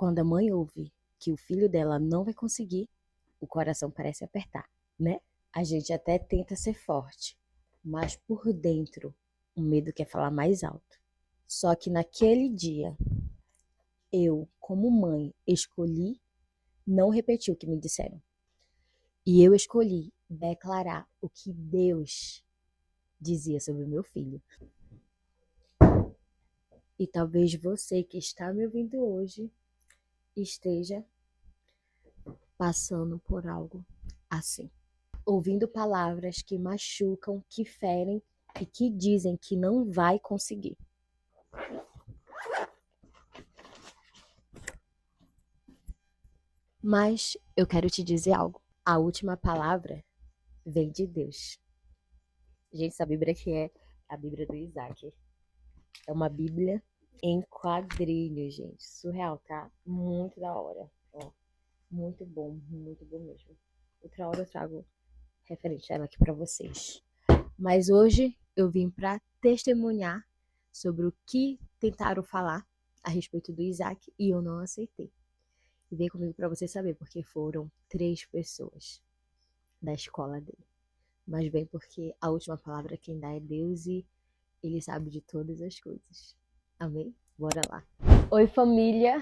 Quando a mãe ouve que o filho dela não vai conseguir, o coração parece apertar, né? A gente até tenta ser forte, mas por dentro o medo quer falar mais alto. Só que naquele dia, eu, como mãe, escolhi não repetir o que me disseram. E eu escolhi declarar o que Deus dizia sobre o meu filho. E talvez você que está me ouvindo hoje esteja passando por algo assim. Ouvindo palavras que machucam, que ferem e que dizem que não vai conseguir. Mas eu quero te dizer algo. A última palavra vem de Deus. Gente, essa Bíblia aqui é a Bíblia do Isaac. É uma Bíblia em quadrinhos, gente. Surreal, tá? Muito da hora. Ó, muito bom mesmo. Outra hora eu trago referente a ela aqui pra vocês. Mas hoje eu vim pra testemunhar sobre o que tentaram falar a respeito do Isaac e eu não aceitei. E vem comigo pra você saber, porque foram 3 pessoas da escola dele. Mas bem porque a última palavra quem dá é Deus e Ele sabe de todas as coisas. Amém? Bora lá. Oi, família!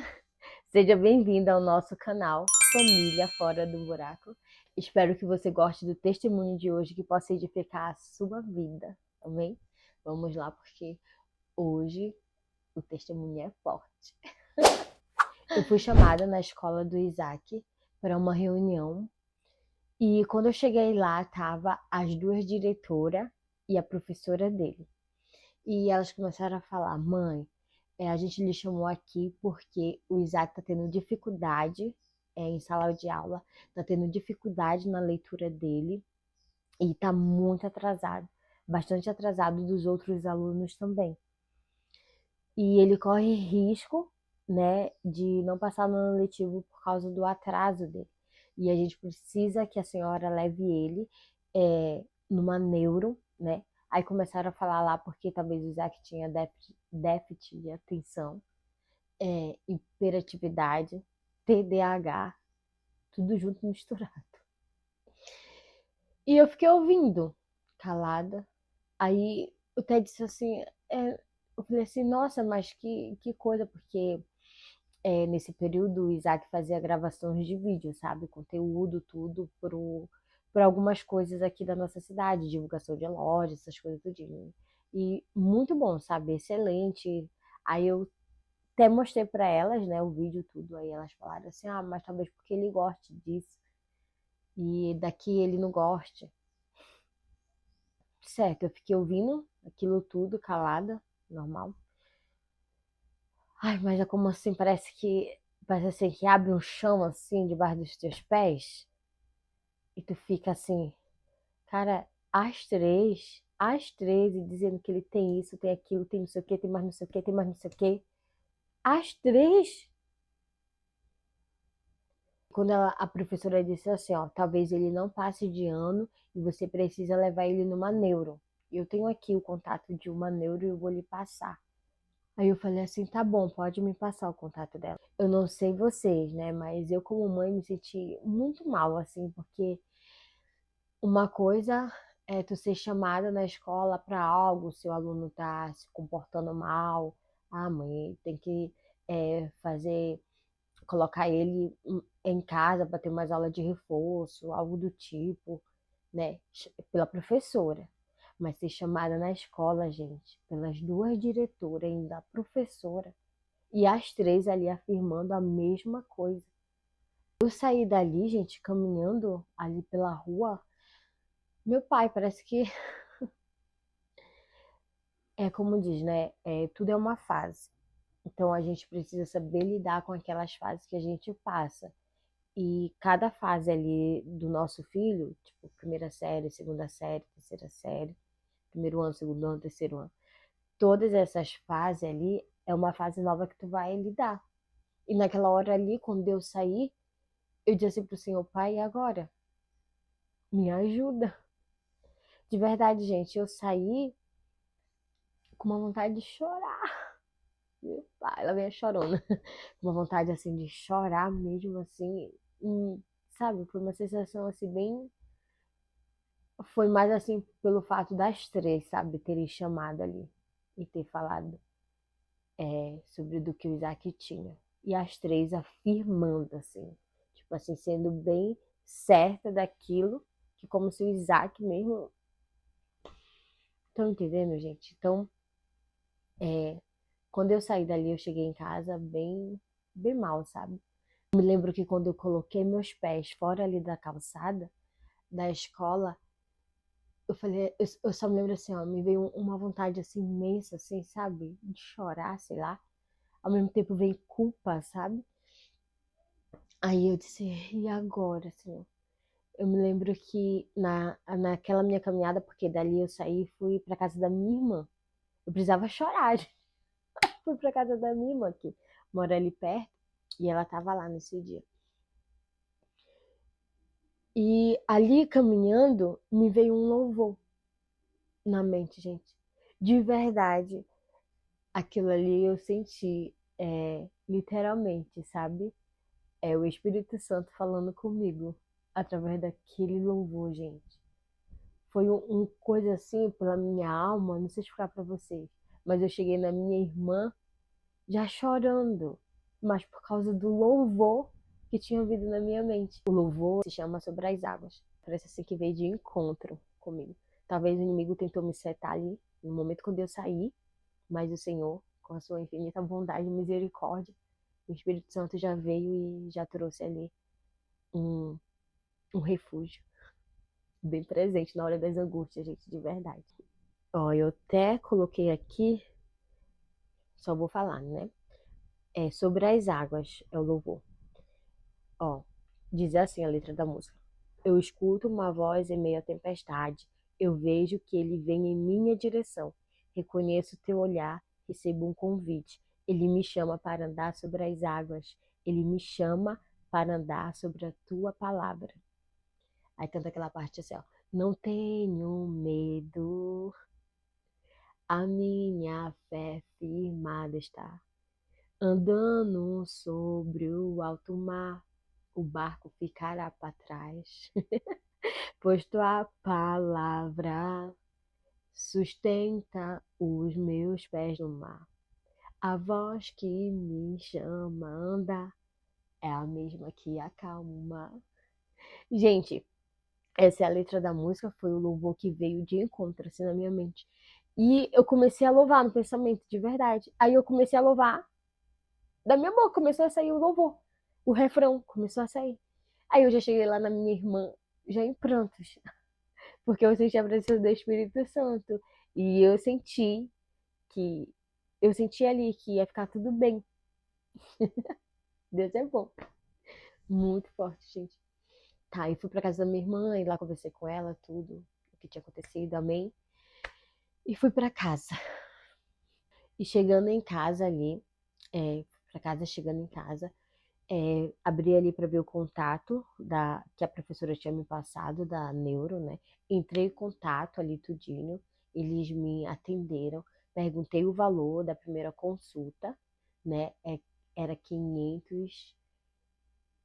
Seja bem-vinda ao nosso canal Família Fora do Buraco. Espero que você goste do testemunho de hoje, que possa edificar a sua vida. Amém? Vamos lá, porque hoje o testemunho é forte. Eu fui chamada na escola do Isaac para uma reunião e quando eu cheguei lá, tava as 2 diretoras e a professora dele. E elas começaram a falar: mãe, a gente lhe chamou aqui porque o Isaac tá tendo dificuldade em sala de aula, tá tendo dificuldade na leitura dele e tá muito atrasado, bastante atrasado dos outros alunos também. E ele corre risco, né, de não passar no ano letivo por causa do atraso dele. E a gente precisa que a senhora leve ele numa neuro, né? Aí começaram a falar lá porque talvez o Isaac tinha déficit de atenção, hiperatividade, TDAH, tudo junto misturado. E eu fiquei ouvindo, calada. Aí o Ted disse assim, eu falei assim, nossa, mas que coisa, porque nesse período o Isaac fazia gravações de vídeo, sabe? Conteúdo, tudo, por algumas coisas aqui da nossa cidade, divulgação de lojas, essas coisas tudinho. E muito bom, sabe? Excelente. Aí eu até mostrei para elas, né, o vídeo, tudo. Aí elas falaram assim, mas talvez porque ele goste disso. E daqui ele não goste. Certo, eu fiquei ouvindo aquilo tudo, calada, normal. Ai, mas é como assim, parece assim que abre um chão assim debaixo dos teus pés e tu fica assim, cara, às 3, e dizendo que ele tem isso, tem aquilo, tem não sei o que, tem mais não sei o que, tem mais não sei o que. Às 3, quando a professora disse assim, ó, talvez ele não passe de ano e você precisa levar ele numa neuro. Eu tenho aqui o contato de uma neuro e eu vou lhe passar. Aí eu falei assim, tá bom, pode me passar o contato dela. Eu não sei vocês, né, mas eu como mãe me senti muito mal, assim, porque uma coisa é tu ser chamada na escola para algo, seu aluno tá se comportando mal, mãe, tem que fazer, colocar ele em casa para ter mais aula de reforço, algo do tipo, né, pela professora. Mas ser chamada na escola, gente, pelas 2 diretoras, ainda a professora, e as 3 ali afirmando a mesma coisa. Eu saí dali, gente, caminhando ali pela rua. Meu pai, parece que é como diz, né? Tudo é uma fase. Então a gente precisa saber lidar com aquelas fases que a gente passa. E cada fase ali do nosso filho, tipo, primeira série, segunda série, terceira série, primeiro ano, segundo ano, terceiro ano, todas essas fases ali é uma fase nova que tu vai lidar. E naquela hora ali, quando eu saí, eu disse assim pro Senhor, pai, e agora? Me ajuda. De verdade, gente, eu saí com uma vontade de chorar. E, pá, ela veio chorando. Uma vontade, assim, de chorar mesmo, assim. Sabe? Foi uma sensação, assim, bem... Foi mais, assim, pelo fato das três, sabe? Terem chamado ali e ter falado sobre do que o Isaac tinha. E as três afirmando, assim. Tipo assim, sendo bem certa daquilo, que como se o Isaac mesmo... Estão entendendo, gente? Então, quando eu saí dali, eu cheguei em casa bem mal, sabe? Me lembro que quando eu coloquei meus pés fora ali da calçada da escola, eu falei, eu só me lembro assim, ó, me veio uma vontade assim imensa, assim, sabe? De chorar, sei lá. Ao mesmo tempo veio culpa, sabe? Aí eu disse, e agora, Senhor? Eu me lembro que naquela minha caminhada, porque dali eu saí e fui pra casa da minha irmã. Eu precisava chorar, gente. Fui pra casa da minha irmã, que mora ali perto, e ela tava lá nesse dia. E ali caminhando, me veio um louvor na mente, gente. De verdade, aquilo ali eu senti literalmente, sabe? É o Espírito Santo falando comigo através daquele louvor, gente. Foi coisa assim pela minha alma, não sei explicar pra vocês, mas eu cheguei na minha irmã já chorando, mas por causa do louvor que tinha vindo na minha mente. O louvor se chama Sobre as Águas. Parece assim que veio de encontro comigo. Talvez o inimigo tentou me setar ali, no momento quando eu saí, mas o Senhor, com a sua infinita bondade e misericórdia, o Espírito Santo já veio e já trouxe ali um, um refúgio bem presente na hora das angústias, gente, de verdade. Ó, eu até coloquei aqui, só vou falar, né? Sobre as águas, é o louvor. Ó, diz assim a letra da música. Eu escuto uma voz em meio à tempestade. Eu vejo que ele vem em minha direção. Reconheço teu olhar, recebo um convite. Ele me chama para andar sobre as águas. Ele me chama para andar sobre a tua palavra. Aí canta aquela parte assim, ó. Não tenho medo, a minha fé firmada está. Andando sobre o alto mar, o barco ficará para trás. Pois tua palavra sustenta os meus pés no mar. A voz que me chama a andar é a mesma que acalma. Gente, essa é a letra da música, foi o louvor que veio de encontro assim na minha mente. E eu comecei a louvar no pensamento, de verdade. Aí eu comecei a louvar, da minha boca começou a sair o louvor. O refrão começou a sair. Aí eu já cheguei lá na minha irmã, já em prantos. Porque eu senti a presença do Espírito Santo. E que eu senti ali que ia ficar tudo bem. Deus é bom. Muito forte, gente. Tá, e fui pra casa da minha irmã e lá conversei com ela, tudo, o que tinha acontecido, amém. E fui pra casa. E chegando em casa ali, pra casa, chegando em casa, abri ali para ver o contato que a professora tinha me passado, da neuro, né? Entrei em contato ali tudinho, eles me atenderam, perguntei o valor da primeira consulta, né? Era 500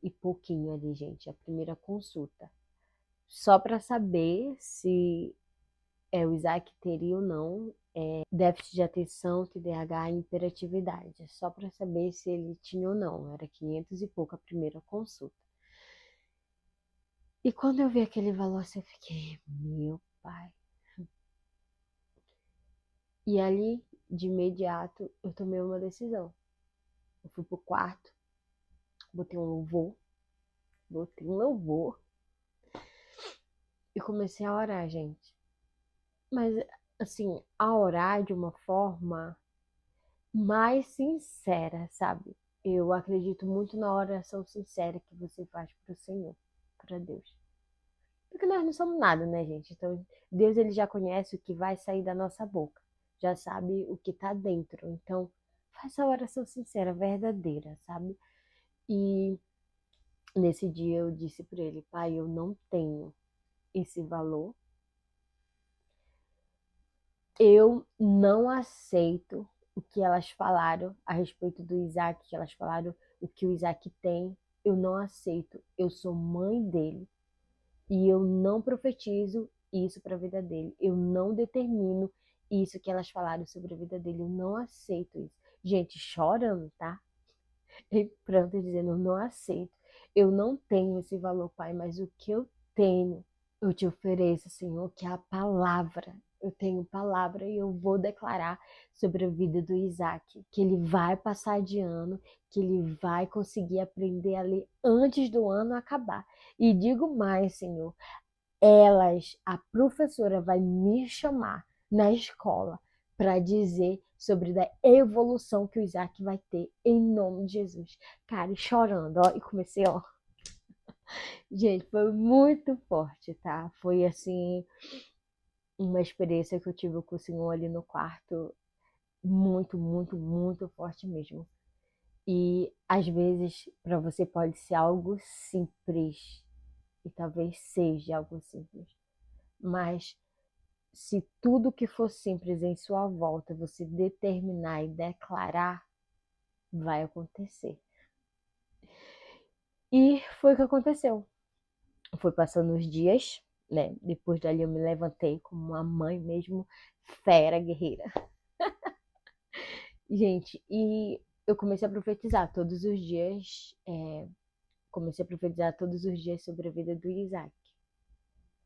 e pouquinho ali, gente, a primeira consulta. Só para saber se o Isaac teria ou não déficit de atenção, TDAH e hiperatividade, só para saber se ele tinha ou não. Era 500 e pouco a primeira consulta. E quando eu vi aquele valor, assim, eu fiquei, meu pai. E ali, de imediato, eu tomei uma decisão. Eu fui pro quarto, botei um louvor e comecei a orar, gente. Mas, assim, a orar de uma forma mais sincera, sabe? Eu acredito muito na oração sincera que você faz pro Senhor, para Deus. Porque nós não somos nada, né, gente? Então, Deus ele já conhece o que vai sair da nossa boca, já sabe o que tá dentro. Então, faça a oração sincera, verdadeira, sabe? E nesse dia eu disse para ele, pai, eu não tenho esse valor, eu não aceito o que elas falaram a respeito do Isaac, que elas falaram o que o Isaac tem, eu não aceito. Eu sou mãe dele e eu não profetizo isso para a vida dele. Eu não determino isso que elas falaram sobre a vida dele. Eu não aceito isso. Gente, chorando, tá? E pranto dizendo, eu não aceito. Eu não tenho esse valor, Pai, mas o que eu tenho, eu te ofereço, Senhor, que é a palavra. Eu tenho palavra e eu vou declarar sobre a vida do Isaac, que ele vai passar de ano, que ele vai conseguir aprender a ler antes do ano acabar. E digo mais, Senhor, a professora vai me chamar na escola para dizer sobre a evolução que o Isaac vai ter em nome de Jesus. Cara, e chorando, ó, e comecei, ó. Gente, foi muito forte, tá? Foi assim, uma experiência que eu tive com o Senhor ali no quarto, muito, muito, muito forte mesmo. E às vezes para você pode ser algo simples, e talvez seja algo simples, mas se tudo que for simples em sua volta você determinar e declarar, vai acontecer. E foi o que aconteceu. Foi passando os dias, né? Depois dali eu me levantei como uma mãe mesmo, fera, guerreira. Gente, e eu comecei a profetizar todos os dias, comecei a profetizar todos os dias sobre a vida do Isaac.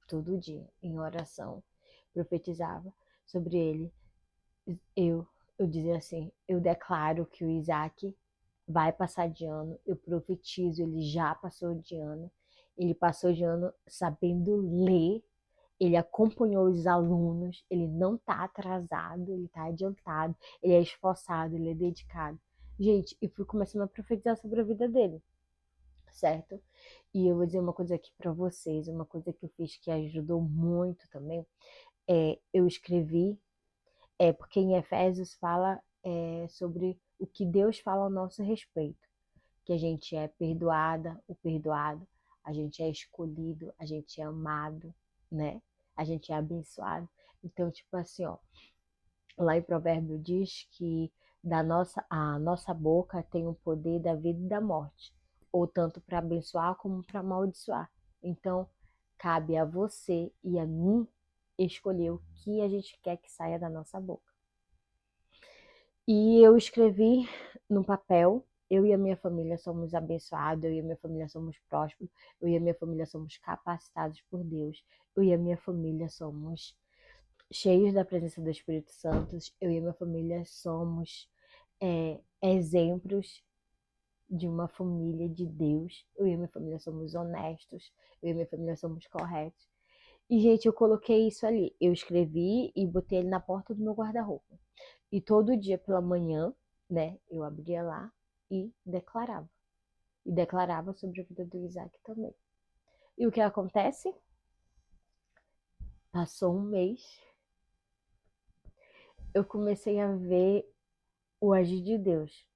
Todo dia, em oração, profetizava sobre ele. Eu, eu dizia assim, eu declaro que o Isaac vai passar de ano, eu profetizo, ele já passou de ano, ele passou de ano sabendo ler, ele acompanhou os alunos, ele não está atrasado, ele está adiantado, ele é esforçado, ele é dedicado. Gente, eu fui começando a profetizar sobre a vida dele, certo? E eu vou dizer uma coisa aqui para vocês, uma coisa que eu fiz que ajudou muito também, eu escrevi, porque em Efésios fala sobre o que Deus fala ao nosso respeito, que a gente é perdoada, o perdoado, a gente é escolhido, a gente é amado, né? A gente é abençoado. Então, tipo assim, ó, lá em Provérbio diz que a nossa boca tem o poder da vida e da morte, ou tanto para abençoar como para amaldiçoar. Então, cabe a você e a mim escolher o que a gente quer que saia da nossa boca. E eu escrevi no papel, eu e a minha família somos abençoados, eu e a minha família somos prósperos, eu e a minha família somos capacitados por Deus, eu e a minha família somos cheios da presença do Espírito Santo, eu e a minha família somos exemplos de uma família de Deus, eu e a minha família somos honestos, eu e a minha família somos corretos. E, gente, eu coloquei isso ali, eu escrevi e botei ele na porta do meu guarda-roupa. E todo dia pela manhã, né, eu abria lá e declarava. E declarava sobre a vida do Isaac também. E o que acontece? Passou um mês, eu comecei a ver o agir de Deus.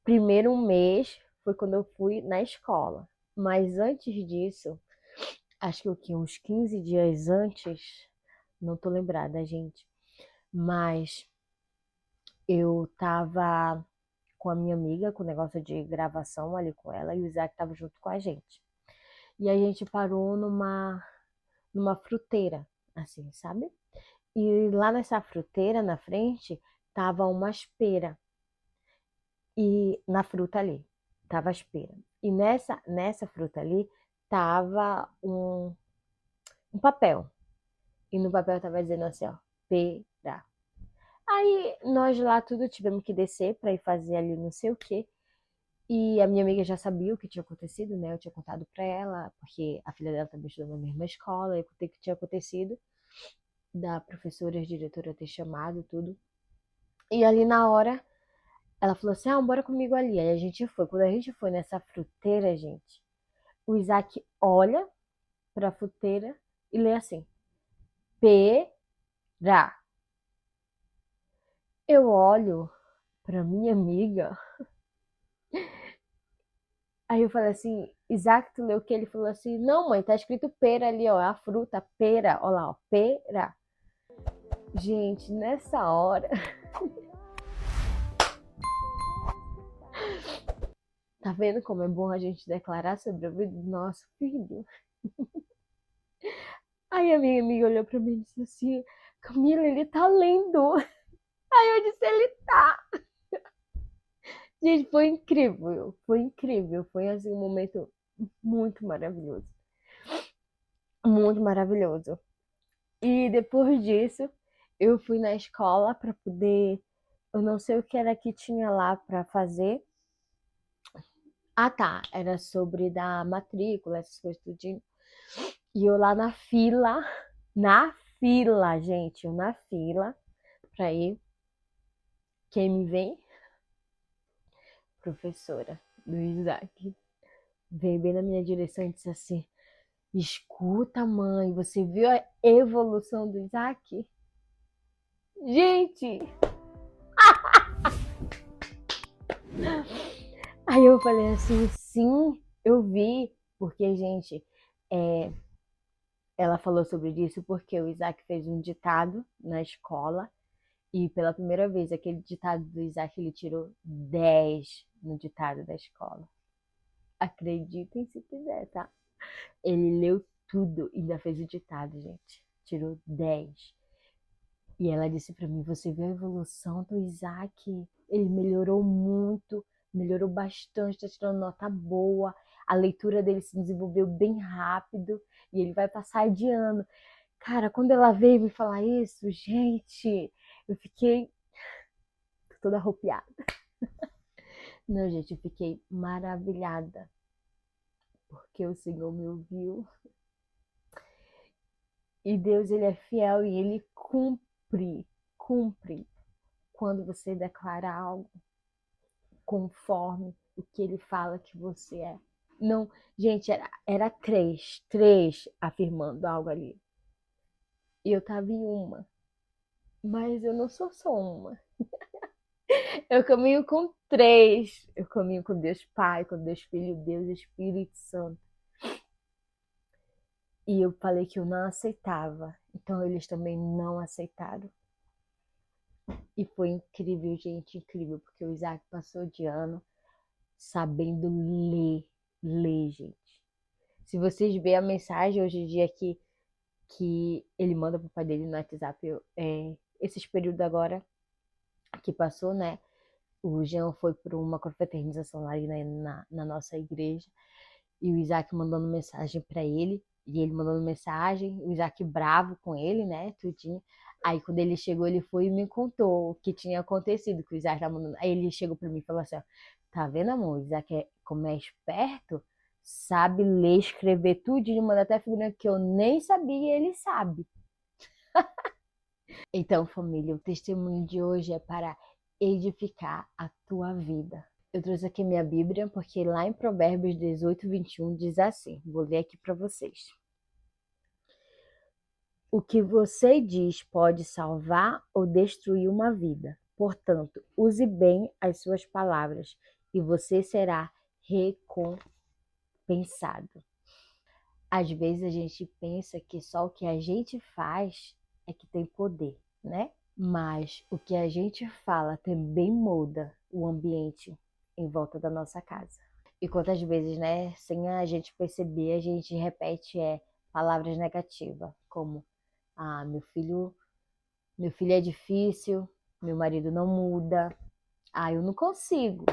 Primeiro um mês foi quando eu fui na escola. Mas antes disso, acho que uns 15 dias antes, não tô lembrada, gente, mas eu tava com a minha amiga, com o negócio de gravação ali com ela, e o Isaac tava junto com a gente. E a gente parou numa fruteira, assim, sabe? E lá nessa fruteira, na frente, tava umas pera. E na fruta ali, tava as pera. E nessa fruta ali, tava um papel. E no papel tava dizendo assim, ó, pera. Aí nós lá tudo tivemos que descer para ir fazer ali não sei o quê. E a minha amiga já sabia o que tinha acontecido, né? Eu tinha contado para ela, porque a filha dela também estudou na mesma escola, eu contei o que tinha acontecido, da professora e a diretora ter chamado tudo. E ali na hora, ela falou assim: ah, bora comigo ali. Aí a gente foi. Quando a gente foi nessa fruteira, gente, o Isaac olha pra fruteira e lê assim: pera. Eu olho pra minha amiga. Aí eu falei assim: Isaac, tu leu o que? Ele falou assim: não, mãe, tá escrito pera ali, ó, a fruta, pera. Olha lá, ó, pera. Gente, nessa hora, tá vendo como é bom a gente declarar sobre a vida do nosso filho? Aí a minha amiga olhou pra mim e disse assim: Camila, ele tá lendo. Aí eu disse: ele tá. Gente, foi incrível, foi assim um momento muito maravilhoso, muito maravilhoso. E depois disso, eu fui na escola para poder, eu não sei o que era que tinha lá para fazer. Ah, tá, era sobre dar matrícula, essas coisas tudinho. E eu lá na fila, gente, eu na fila para ir. Quem me vem? Professora do Isaac. Veio bem na minha direção e disse assim: escuta, mãe, você viu a evolução do Isaac? Gente! Aí eu falei assim: sim, eu vi. Porque, gente, é, ela falou sobre isso porque o Isaac fez um ditado na escola. E pela primeira vez, aquele ditado do Isaac, ele tirou 10 no ditado da escola. Acreditem se quiser, tá? Ele leu tudo e ainda fez o ditado, gente. Tirou 10. E ela disse pra mim: você viu a evolução do Isaac? Ele melhorou muito, melhorou bastante, tá tirando nota boa. A leitura dele se desenvolveu bem rápido e ele vai passar de ano. Cara, quando ela veio me falar isso, gente, eu fiquei toda arrepiada. Não, gente, eu fiquei maravilhada, porque o Senhor me ouviu. E Deus, ele é fiel e ele cumpre quando você declara algo conforme o que ele fala que você é. Não, gente, era três afirmando algo ali. E eu tava em uma, mas eu não sou só uma. Eu caminho com três. Eu caminho com Deus Pai, com Deus Filho, Deus Espírito Santo. E eu falei que eu não aceitava. Então eles também não aceitaram. E foi incrível, gente, incrível, porque o Isaac passou de ano sabendo ler, gente. Se vocês verem a mensagem hoje em dia que ele manda pro pai dele no WhatsApp, esses períodos agora que passou, né? O Jean foi para uma confraternização lá na nossa igreja e o Isaac mandando mensagem para ele e ele mandando mensagem, o Isaac bravo com ele, né? Tudinho. Aí quando ele chegou, ele foi e me contou o que tinha acontecido, que o Isaac tá mandando. Aí ele chegou para mim e falou assim: ó, tá vendo, amor? O Isaac como é esperto, sabe ler, escrever tudinho, manda até figurante que eu nem sabia e ele sabe. Então, família, o testemunho de hoje é para edificar a tua vida. Eu trouxe aqui minha Bíblia, porque lá em Provérbios 18:21 diz assim, vou ler aqui para vocês. O que você diz pode salvar ou destruir uma vida. Portanto, use bem as suas palavras e você será recompensado. Às vezes a gente pensa que só o que a gente faz é que tem poder, né? Mas o que a gente fala também muda o ambiente em volta da nossa casa. E quantas vezes, né, sem a gente perceber, a gente repete palavras negativas, como meu filho é difícil, meu marido não muda, eu não consigo.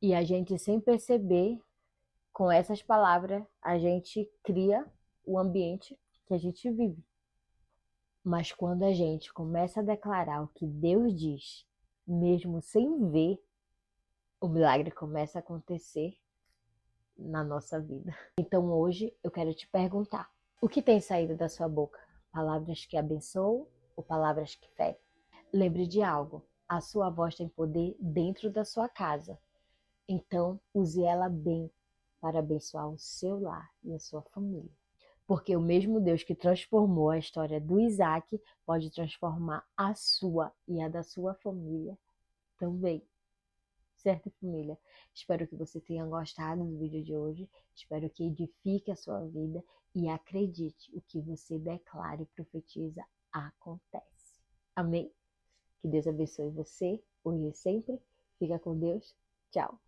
E a gente sem perceber, com essas palavras, a gente cria o ambiente que a gente vive. Mas quando a gente começa a declarar o que Deus diz, mesmo sem ver, o milagre começa a acontecer na nossa vida. Então hoje eu quero te perguntar: o que tem saído da sua boca? Palavras que abençoam ou palavras que ferem? Lembre de algo: a sua voz tem poder dentro da sua casa. Então use ela bem para abençoar o seu lar e a sua família. Porque o mesmo Deus que transformou a história do Isaac pode transformar a sua e a da sua família também. certo, família? Espero que você tenha gostado do vídeo de hoje. Espero que edifique a sua vida e acredite, o que você declara e profetiza acontece. Amém? Que Deus abençoe você, hoje e sempre. Fica com Deus. Tchau.